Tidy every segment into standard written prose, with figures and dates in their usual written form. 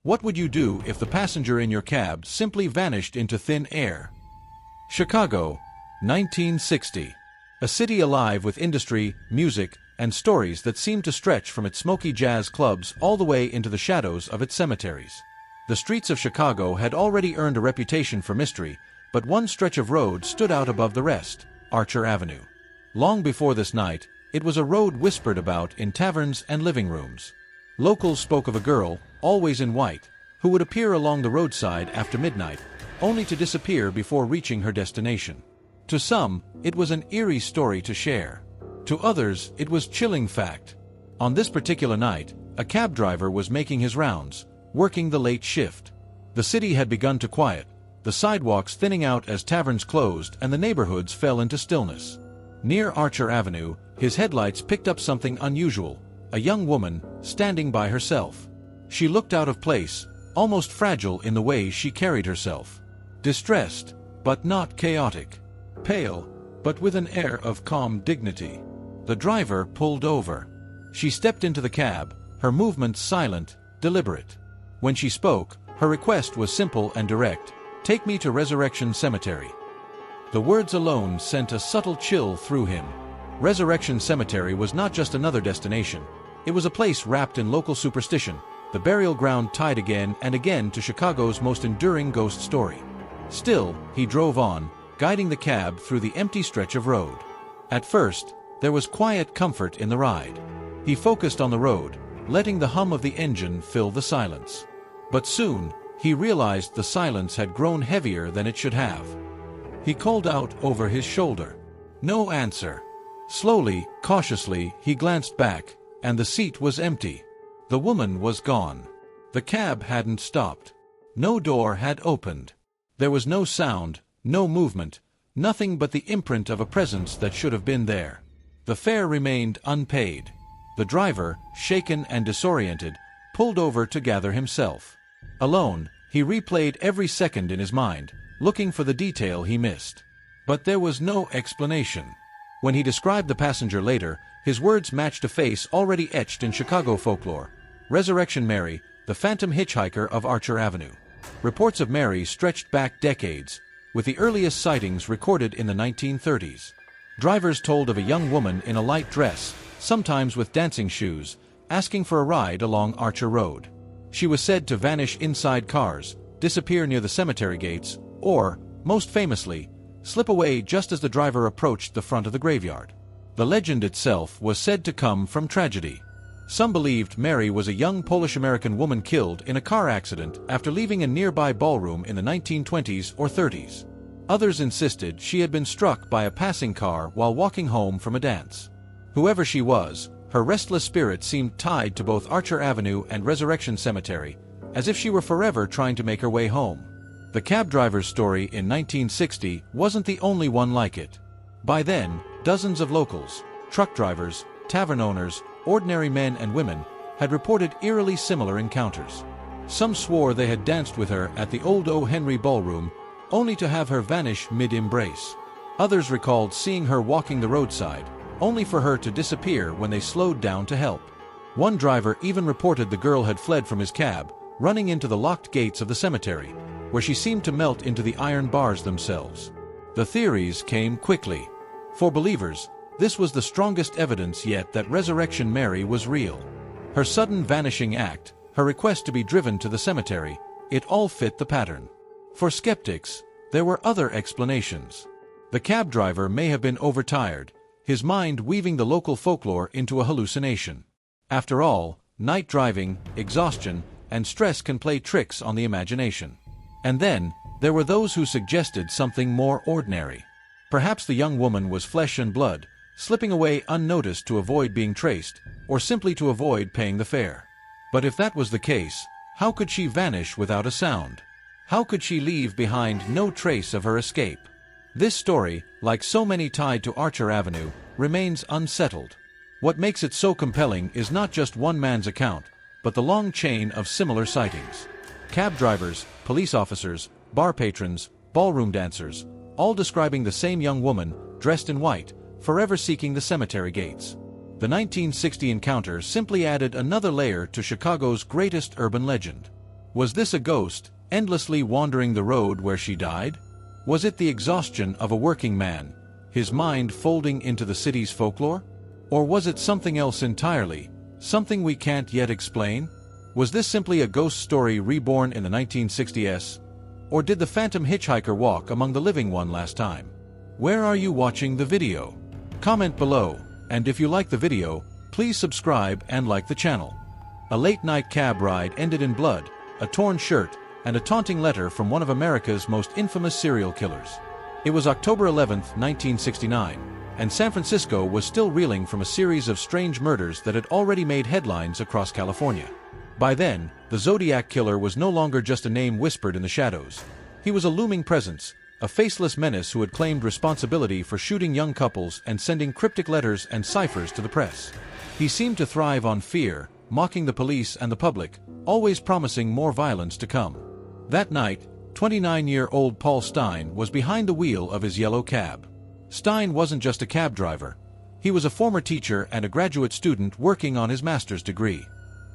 What would you do if the passenger in your cab simply vanished into thin air? Chicago, 1960. A city alive with industry, music, and stories that seemed to stretch from its smoky jazz clubs all the way into the shadows of its cemeteries. The streets of Chicago had already earned a reputation for mystery, but one stretch of road stood out above the rest, Archer Avenue. Long before this night, it was a road whispered about in taverns and living rooms. Locals spoke of a girl, always in white, who would appear along the roadside after midnight, only to disappear before reaching her destination. To some, it was an eerie story to share. To others, it was chilling fact. On this particular night, a cab driver was making his rounds, working the late shift. The city had begun to quiet, the sidewalks thinning out as taverns closed and the neighborhoods fell into stillness. Near Archer Avenue, his headlights picked up something unusual, a young woman, standing by herself. She looked out of place, almost fragile in the way she carried herself. Distressed, but not chaotic. Pale, but with an air of calm dignity. The driver pulled over. She stepped into the cab, her movements silent, deliberate. When she spoke, her request was simple and direct: "Take me to Resurrection Cemetery." The words alone sent a subtle chill through him. Resurrection Cemetery was not just another destination. It was a place wrapped in local superstition, the burial ground tied again and again to Chicago's most enduring ghost story. Still, he drove on, guiding the cab through the empty stretch of road. At first, there was quiet comfort in the ride. He focused on the road, letting the hum of the engine fill the silence. But soon, he realized the silence had grown heavier than it should have. He called out over his shoulder. No answer. Slowly, cautiously, he glanced back, and the seat was empty. The woman was gone. The cab hadn't stopped. No door had opened. There was no sound, no movement, nothing but the imprint of a presence that should have been there. The fare remained unpaid. The driver, shaken and disoriented, pulled over to gather himself. Alone, he replayed every second in his mind, looking for the detail he missed. But there was no explanation. When he described the passenger later, his words matched a face already etched in Chicago folklore: Resurrection Mary, the phantom hitchhiker of Archer Avenue. Reports of Mary stretched back decades, with the earliest sightings recorded in the 1930s. Drivers told of a young woman in a light dress, sometimes with dancing shoes, asking for a ride along Archer Road. She was said to vanish inside cars, disappear near the cemetery gates, or, most famously, slip away just as the driver approached the front of the graveyard. The legend itself was said to come from tragedy. Some believed Mary was a young Polish-American woman killed in a car accident after leaving a nearby ballroom in the 1920s or 30s. Others insisted she had been struck by a passing car while walking home from a dance. Whoever she was, her restless spirit seemed tied to both Archer Avenue and Resurrection Cemetery, as if she were forever trying to make her way home. The cab driver's story in 1960 wasn't the only one like it. By then, dozens of locals, truck drivers, tavern owners, ordinary men and women, had reported eerily similar encounters. Some swore they had danced with her at the old O. Henry Ballroom, only to have her vanish mid-embrace. Others recalled seeing her walking the roadside, only for her to disappear when they slowed down to help. One driver even reported the girl had fled from his cab, running into the locked gates of the cemetery, where she seemed to melt into the iron bars themselves. The theories came quickly. For believers, this was the strongest evidence yet that Resurrection Mary was real. Her sudden vanishing act, her request to be driven to the cemetery, it all fit the pattern. For skeptics, there were other explanations. The cab driver may have been overtired, his mind weaving the local folklore into a hallucination. After all, night driving, exhaustion, and stress can play tricks on the imagination. And then, there were those who suggested something more ordinary. Perhaps the young woman was flesh and blood, slipping away unnoticed to avoid being traced, or simply to avoid paying the fare. But if that was the case, how could she vanish without a sound? How could she leave behind no trace of her escape? This story, like so many tied to Archer Avenue, remains unsettled. What makes it so compelling is not just one man's account, but the long chain of similar sightings. Cab drivers, police officers, bar patrons, ballroom dancers, all describing the same young woman, dressed in white, forever seeking the cemetery gates. The 1960 encounter simply added another layer to Chicago's greatest urban legend. Was this a ghost, endlessly wandering the road where she died? Was it the exhaustion of a working man, his mind folding into the city's folklore? Or was it something else entirely, something we can't yet explain? Was this simply a ghost story reborn in the 1960s? Or did the phantom hitchhiker walk among the living one last time? Where are you watching the video? Comment below, and if you like the video, please subscribe and like the channel. A late-night cab ride ended in blood, a torn shirt, and a taunting letter from one of America's most infamous serial killers. It was October 11, 1969, and San Francisco was still reeling from a series of strange murders that had already made headlines across California. By then, the Zodiac Killer was no longer just a name whispered in the shadows. He was a looming presence, a faceless menace who had claimed responsibility for shooting young couples and sending cryptic letters and ciphers to the press. He seemed to thrive on fear, mocking the police and the public, always promising more violence to come. That night, 29-year-old Paul Stine was behind the wheel of his yellow cab. Stine wasn't just a cab driver. He was a former teacher and a graduate student working on his master's degree.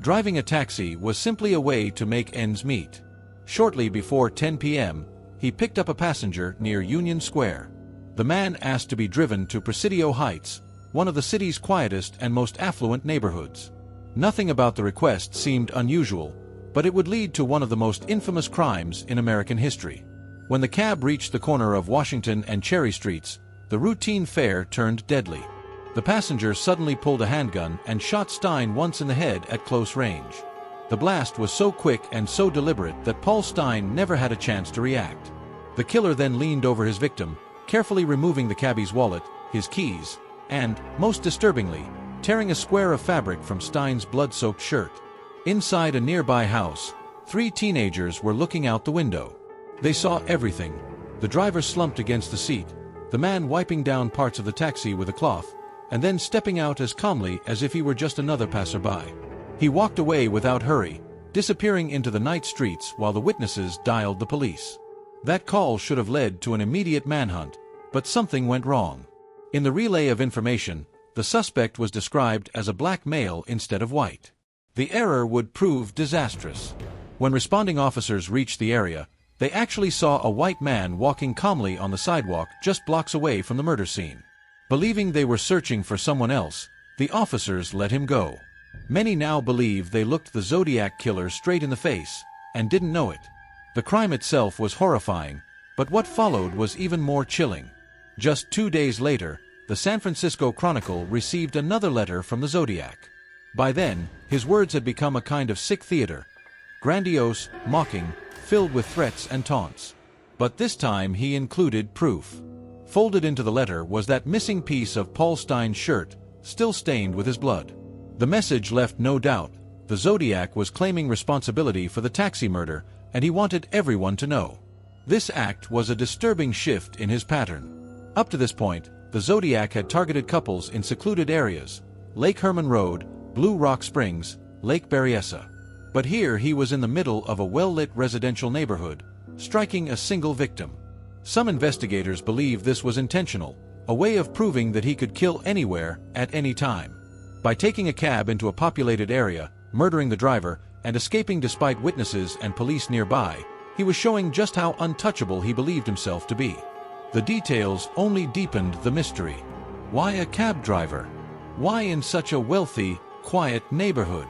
Driving a taxi was simply a way to make ends meet. Shortly before 10 p.m., he picked up a passenger near Union Square. The man asked to be driven to Presidio Heights, one of the city's quietest and most affluent neighborhoods. Nothing about the request seemed unusual, but it would lead to one of the most infamous crimes in American history. When the cab reached the corner of Washington and Cherry Streets, the routine fare turned deadly. The passenger suddenly pulled a handgun and shot Stine once in the head at close range. The blast was so quick and so deliberate that Paul Stine never had a chance to react. The killer then leaned over his victim, carefully removing the cabbie's wallet, his keys, and, most disturbingly, tearing a square of fabric from Stine's blood-soaked shirt. Inside a nearby house, 3 teenagers were looking out the window. They saw everything: the driver slumped against the seat, the man wiping down parts of the taxi with a cloth, and then stepping out as calmly as if he were just another passerby. He walked away without hurry, disappearing into the night streets while the witnesses dialed the police. That call should have led to an immediate manhunt, but something went wrong. In the relay of information, the suspect was described as a black male instead of white. The error would prove disastrous. When responding officers reached the area, they actually saw a white man walking calmly on the sidewalk just blocks away from the murder scene. Believing they were searching for someone else, the officers let him go. Many now believe they looked the Zodiac Killer straight in the face, and didn't know it. The crime itself was horrifying, but what followed was even more chilling. Just 2 days later, the San Francisco Chronicle received another letter from the Zodiac. By then, his words had become a kind of sick theater, grandiose, mocking, filled with threats and taunts. But this time he included proof. Folded into the letter was that missing piece of Paul Stine's shirt, still stained with his blood. The message left no doubt: the Zodiac was claiming responsibility for the taxi murder, and he wanted everyone to know. This act was a disturbing shift in his pattern. Up to this point, the Zodiac had targeted couples in secluded areas: Lake Herman Road, Blue Rock Springs, Lake Berryessa. But here he was in the middle of a well-lit residential neighborhood, striking a single victim. Some investigators believe this was intentional, a way of proving that he could kill anywhere, at any time. By taking a cab into a populated area, murdering the driver, and escaping despite witnesses and police nearby, he was showing just how untouchable he believed himself to be. The details only deepened the mystery. Why a cab driver? Why in such a wealthy, quiet neighborhood?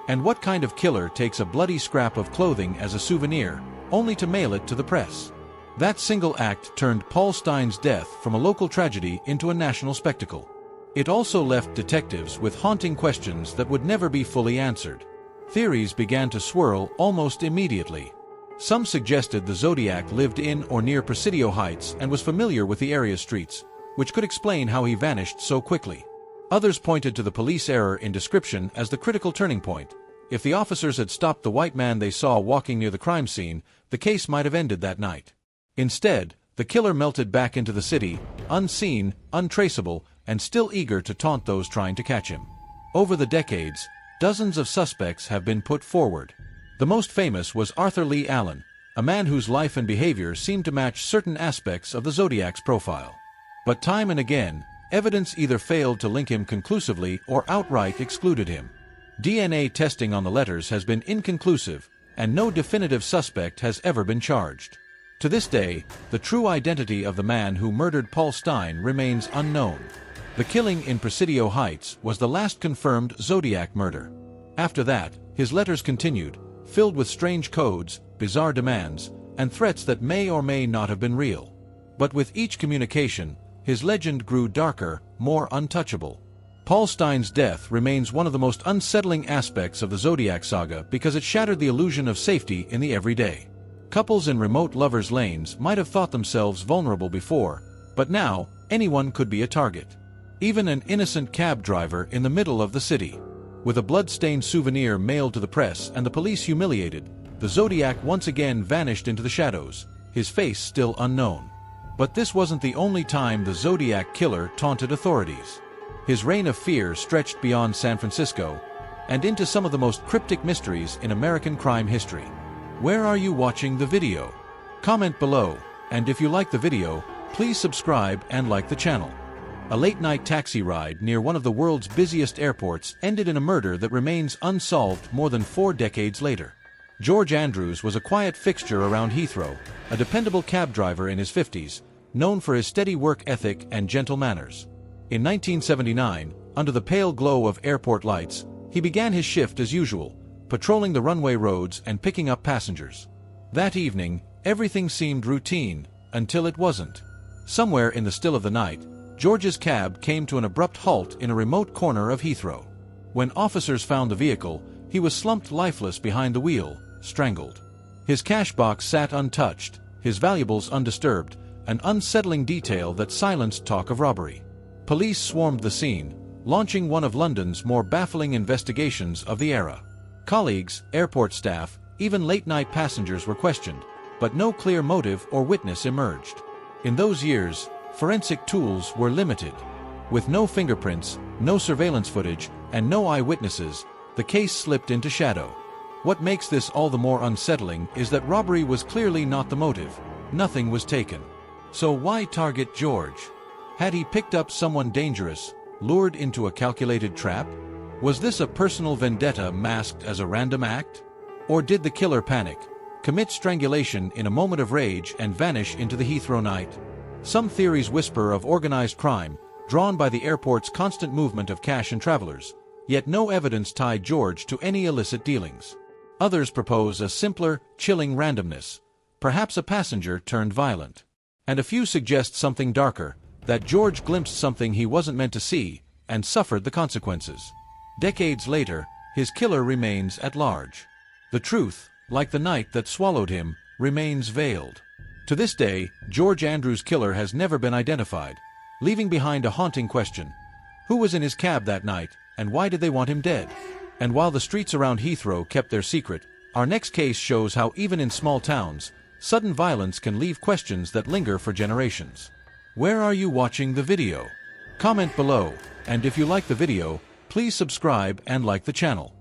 And what kind of killer takes a bloody scrap of clothing as a souvenir, only to mail it to the press? That single act turned Paul Stine's death from a local tragedy into a national spectacle. It also left detectives with haunting questions that would never be fully answered. Theories began to swirl almost immediately. Some suggested the Zodiac lived in or near Presidio Heights and was familiar with the area's streets, which could explain how he vanished so quickly. Others pointed to the police error in description as the critical turning point. If the officers had stopped the white man they saw walking near the crime scene, the case might have ended that night. Instead, the killer melted back into the city, unseen, untraceable, and still eager to taunt those trying to catch him. Over the decades, dozens of suspects have been put forward. The most famous was Arthur Lee Allen, a man whose life and behavior seemed to match certain aspects of the Zodiac's profile. But time and again, evidence either failed to link him conclusively or outright excluded him. DNA testing on the letters has been inconclusive, and no definitive suspect has ever been charged. To this day, the true identity of the man who murdered Paul Stine remains unknown. The killing in Presidio Heights was the last confirmed Zodiac murder. After that, his letters continued, filled with strange codes, bizarre demands, and threats that may or may not have been real. But with each communication, his legend grew darker, more untouchable. Paul Stine's death remains one of the most unsettling aspects of the Zodiac saga because it shattered the illusion of safety in the everyday. Couples in remote lovers' lanes might have thought themselves vulnerable before, but now, anyone could be a target. Even an innocent cab driver in the middle of the city. With a blood-stained souvenir mailed to the press and the police humiliated, the Zodiac once again vanished into the shadows, his face still unknown. But this wasn't the only time the Zodiac killer taunted authorities. His reign of fear stretched beyond San Francisco and into some of the most cryptic mysteries in American crime history. Where are you watching the video? Comment below, and if you like the video, please subscribe and like the channel. A late-night taxi ride near one of the world's busiest airports ended in a murder that remains unsolved more than 4 decades later. George Andrews was a quiet fixture around Heathrow, a dependable cab driver in his 50s, known for his steady work ethic and gentle manners. In 1979, under the pale glow of airport lights, he began his shift as usual, patrolling the runway roads and picking up passengers. That evening, everything seemed routine, until it wasn't. Somewhere in the still of the night, George's cab came to an abrupt halt in a remote corner of Heathrow. When officers found the vehicle, he was slumped lifeless behind the wheel, strangled. His cash box sat untouched, his valuables undisturbed, an unsettling detail that silenced talk of robbery. Police swarmed the scene, launching one of London's more baffling investigations of the era. Colleagues, airport staff, even late-night passengers were questioned, but no clear motive or witness emerged. In those years, forensic tools were limited. With no fingerprints, no surveillance footage, and no eyewitnesses, the case slipped into shadow. What makes this all the more unsettling is that robbery was clearly not the motive. Nothing was taken. So why target George? Had he picked up someone dangerous, lured into a calculated trap? Was this a personal vendetta masked as a random act? Or did the killer panic, commit strangulation in a moment of rage and vanish into the Heathrow night? Some theories whisper of organized crime, drawn by the airport's constant movement of cash and travelers, yet no evidence tied George to any illicit dealings. Others propose a simpler, chilling randomness, perhaps a passenger turned violent. And a few suggest something darker, that George glimpsed something he wasn't meant to see, and suffered the consequences. Decades later, his killer remains at large. The truth, like the night that swallowed him, remains veiled. To this day, George Andrews' killer has never been identified, leaving behind a haunting question. Who was in his cab that night, and why did they want him dead? And while the streets around Heathrow kept their secret, our next case shows how even in small towns, sudden violence can leave questions that linger for generations. Where are you watching the video? Comment below, and if you like the video, please subscribe and like the channel.